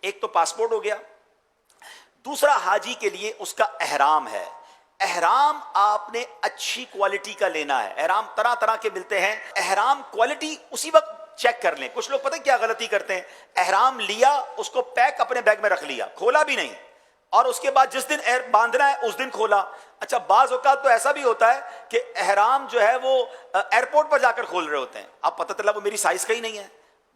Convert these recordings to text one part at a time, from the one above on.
ایک تو پاسپورٹ ہو گیا، دوسرا حاجی کے لیے اس کا احرام ہے. احرام آپ نے اچھی کوالٹی کا لینا ہے. احرام طرح طرح کے ملتے ہیں، احرام کوالٹی اسی وقت چیک کر لیں. کچھ لوگ پتہ کیا غلطی کرتے ہیں، احرام لیا اس کو پیک اپنے بیگ میں رکھ لیا، کھولا بھی نہیں، اور اس کے بعد جس دن باندھنا ہے اس دن کھولا. اچھا بعض اوقات تو ایسا بھی ہوتا ہے کہ احرام جو ہے وہ ایئرپورٹ پر جا کر کھول رہے ہوتے ہیں، اب پتہ چلا وہ میری سائز کا ہی نہیں ہے.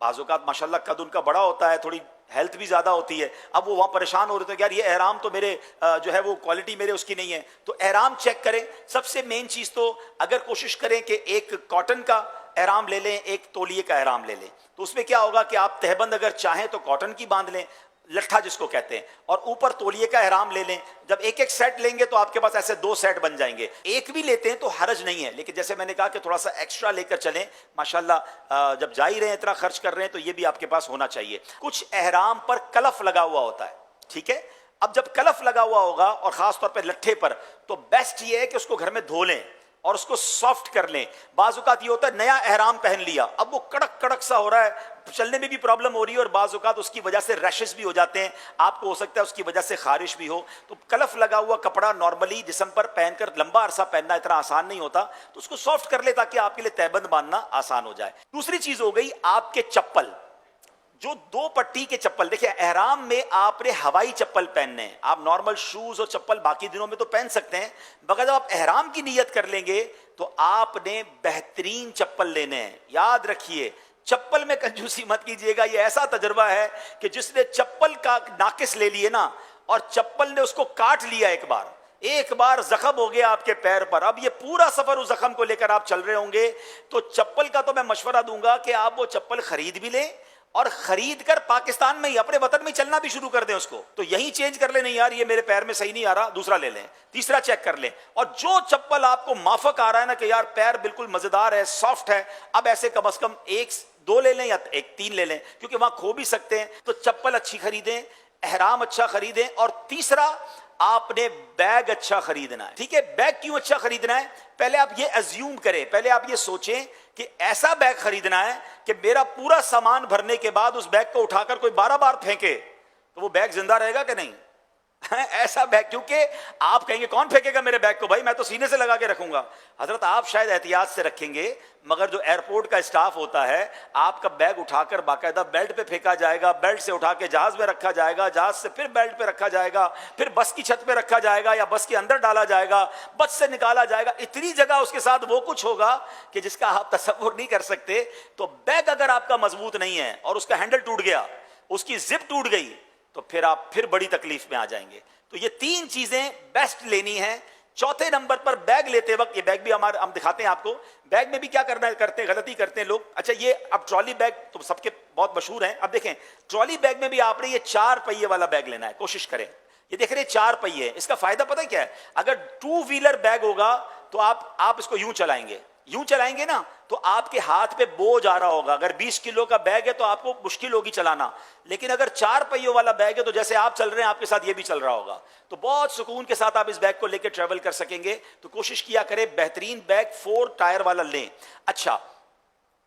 بعض اوقات ماشاءاللہ قد ان کا بڑا ہوتا ہے، تھوڑی ہیلتھ بھی زیادہ ہوتی ہے، اب وہ وہاں پریشان ہو رہے تھے کہ یار یہ احرام تو میرے جو ہے وہ کوالٹی میرے اس کی نہیں ہے. تو احرام چیک کریں. سب سے مین چیز تو اگر کوشش کریں کہ ایک کاٹن کا احرام لے لیں، ایک تولیے کا احرام لے لیں. تو اس میں کیا ہوگا کہ آپ تہبند اگر چاہیں تو کاٹن کی باندھ لیں، لٹھا جس کو کہتے ہیں، اور اوپر تولیے کا احرام لے لیں. جب ایک ایک سیٹ لیں گے تو آپ کے پاس ایسے 2 سیٹ بن جائیں گے. ایک بھی لیتے ہیں تو حرج نہیں ہے، لیکن جیسے میں نے کہا کہ تھوڑا سا ایکسٹرا لے کر چلیں. ماشاءاللہ جب جا ہی رہے ہیں اتنا خرچ کر رہے ہیں تو یہ بھی آپ کے پاس ہونا چاہیے. کچھ احرام پر کلف لگا ہوا ہوتا ہے، ٹھیک ہے. اب جب کلف لگا ہوا ہوگا اور خاص طور پہ لٹھے پر، تو بیسٹ یہ ہے کہ اس کو گھر میں دھو لیں اور اس کو سافٹ کر لیں. بعض اوقات یہ ہوتا ہے نیا احرام پہن لیا، اب وہ کڑک کڑک سا ہو رہا ہے، چلنے میں بھی پرابلم ہو رہی ہے، اور بعض اوقات اس کی وجہ سے ریشز بھی ہو جاتے ہیں، آپ کو ہو سکتا ہے اس کی وجہ سے خارش بھی ہو. تو کلف لگا ہوا کپڑا نارملی جسم پر پہن کر لمبا عرصہ پہننا اتنا آسان نہیں ہوتا، تو اس کو سافٹ کر لے تاکہ آپ کے لیے تہبند باندھنا آسان ہو جائے. دوسری چیز ہو گئی آپ کے چپل، جو 2 پٹی کے چپل. دیکھیں احرام میں آپ نے ہوائی چپل پہننے ہیں، آپ نارمل شوز اور چپل باقی دنوں میں تو پہن سکتے ہیں، مگر جب آپ احرام کی نیت کر لیں گے تو آپ نے بہترین چپل لینے ہیں. یاد رکھیے چپل میں کنجوسی مت کیجیے گا. یہ ایسا تجربہ ہے کہ جس نے چپل کا ناقص لے لیے نا، اور چپل نے اس کو کاٹ لیا ایک بار زخم ہو گیا آپ کے پیر پر، اب یہ پورا سفر اس زخم کو لے کر آپ چل رہے ہوں گے. تو چپل کا تو میں مشورہ دوں گا کہ آپ وہ چپل خرید بھی لیں، اور خرید کر پاکستان میں ہی اپنے وطن میں چلنا بھی شروع کر دیں. اس کو تو یہی چینج کر لیں، نہیں یار یہ میرے پیر میں صحیح نہیں آ رہا، دوسرا لے لیں. تیسرا چیک کر لیں، اور جو چپل آپ کو مافک آ رہا ہے نا کہ یار پیر بالکل مزیدار ہے، سافٹ ہے، اب ایسے کم از کم 1-2 لے لیں یا 1-3 لے لیں، کیونکہ وہاں کھو بھی سکتے ہیں. تو چپل اچھی خریدیں، احرام اچھا خریدیں، اور تیسرا آپ نے بیگ اچھا خریدنا ہے. ٹھیک ہے، بیگ کیوں اچھا خریدنا ہے؟ پہلے آپ یہ ایزیوم کریں، پہلے آپ یہ سوچیں کہ ایسا بیگ خریدنا ہے کہ میرا پورا سامان بھرنے کے بعد اس بیگ کو اٹھا کر کوئی 12 بار پھینکے تو وہ بیگ زندہ رہے گا کہ نہیں. ایسا بیگ، کیونکہ آپ کہیں گے کون پھینکے گا میرے بیگ کو، بھائی میں تو سینے سے لگا کے رکھوں گا. حضرت آپ شاید احتیاط سے رکھیں گے، مگر جو ایئرپورٹ کا اسٹاف ہوتا ہے آپ کا بیگ اٹھا کر باقاعدہ بیلٹ پہ پھینکا جائے گا، بیلٹ سے اٹھا کے جہاز میں رکھا جائے گا، جہاز سے پھر بیلٹ پہ رکھا جائے گا، پھر بس کی چھت پہ رکھا جائے گا یا بس کے اندر ڈالا جائے گا، بس سے نکالا جائے گا. اتنی جگہ اس کے ساتھ وہ کچھ ہوگا کہ جس کا آپ تصور نہیں کر سکتے. تو بیگ اگر آپ کا مضبوط نہیں ہے اور اس کا ہینڈل ٹوٹ گیا، اس کی زپ ٹوٹ گئی، تو پھر آپ پھر بڑی تکلیف میں آ جائیں گے. تو یہ 3 چیزیں بیسٹ لینی ہیں. چوتھے نمبر پر بیگ لیتے وقت، یہ بیگ بھی ہم دکھاتے ہیں آپ کو. بیگ میں بھی کیا کرتے ہیں، غلطی کرتے ہیں لوگ. اچھا یہ اب ٹرالی بیگ تو سب کے بہت مشہور ہیں. اب دیکھیں ٹرالی بیگ میں بھی آپ نے یہ 4 پہیے والا بیگ لینا ہے. کوشش کریں، یہ دیکھ رہے 4 پہیے. اس کا فائدہ پتہ کیا ہے؟ اگر 2 ویلر بیگ ہوگا تو آپ اس کو یوں چلائیں گے نا تو آپ کے ہاتھ پہ بوجھ آ رہا ہوگا. اگر 20 کلو کا بیگ ہے تو آپ کو مشکل ہوگی چلانا، لیکن اگر 4 پہیوں والا بیگ ہے تو جیسے آپ چل رہے ہیں آپ کے ساتھ یہ بھی چل رہا ہوگا، تو بہت سکون کے ساتھ آپ اس بیگ کو لے کے ٹریول کر سکیں گے. تو کوشش کیا کریں بہترین بیگ 4 ٹائر والا لیں. اچھا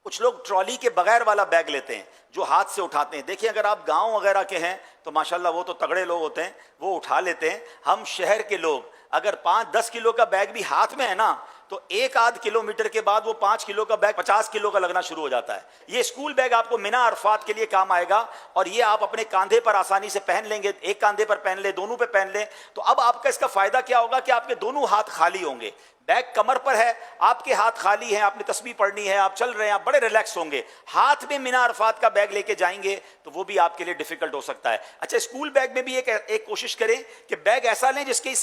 کچھ لوگ ٹرالی کے بغیر والا بیگ لیتے ہیں جو ہاتھ سے اٹھاتے ہیں. دیکھیں اگر آپ گاؤں وغیرہ کے ہیں تو ماشاءاللہ وہ تو تگڑے لوگ ہوتے ہیں، وہ اٹھا لیتے ہیں. ہم شہر کے لوگ اگر 5-10 کلو کا بیگ بھی ہاتھ میں ہے نا تو 1-8 کلومیٹر کے بعد وہ 5 کلو کا بیگ 50 کلو کا لگنا شروع ہو جاتا ہے. یہ اسکول بیگ آپ کو مینا عرفات کے لیے کام آئے گا، اور یہ آپ اپنے کاندھے پر آسانی سے پہن لیں گے. ایک کاندھے پر پہن لیں، دونوں پہ پہن لیں، تو اب آپ کا اس کا فائدہ کیا ہوگا کہ آپ کے دونوں ہاتھ خالی ہوں گے. بیگ کمر پر ہے، آپ کے ہاتھ خالی ہیں، آپ نے تسبیح پڑھنی ہے، آپ چل رہے ہیں، آپ بڑے ریلیکس ہوں گے. ہاتھ میں مینا عرفات کا بیگ لے کے جائیں گے تو وہ بھی آپ کے لیے ڈیفیکلٹ ہو سکتا ہے. اچھا اسکول بیگ میں بھی ایک کوشش کریں کہ بیگ ایسا لیں جس کے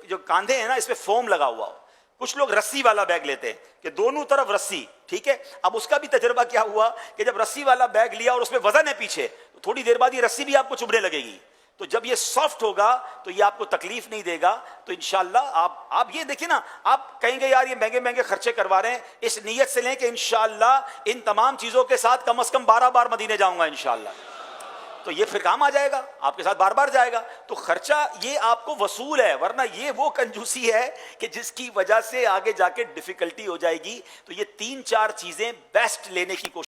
جو کاندھے ہیں نا اس پہ فوم لگا ہوا ہو. کچھ لوگ رسی والا بیگ لیتے ہیں کہ دونوں طرف رسی. ٹھیک ہے، اب اس کا بھی تجربہ کیا ہوا کہ جب رسی والا بیگ لیا اور اس میں وزن ہے پیچھے، تو تھوڑی دیر بعد یہ رسی بھی آپ کو چبھنے لگے گی. تو جب یہ سافٹ ہوگا تو یہ آپ کو تکلیف نہیں دے گا. تو انشاءاللہ آپ یہ دیکھیں نا، آپ کہیں گے یار یہ مہنگے مہنگے خرچے کروا رہے ہیں، اس نیت سے لیں کہ انشاءاللہ ان تمام چیزوں کے ساتھ کم از کم 12 بار مدینے جاؤں گا انشاءاللہ. تو یہ پھر کام آ جائے گا، آپ کے ساتھ بار بار جائے گا. تو خرچہ یہ آپ کو وصول ہے، ورنہ یہ وہ کنجوسی ہے کہ جس کی وجہ سے آگے جا کے ڈیفیکلٹی ہو جائے گی. تو یہ 3-4 چیزیں بیسٹ لینے کی کوشش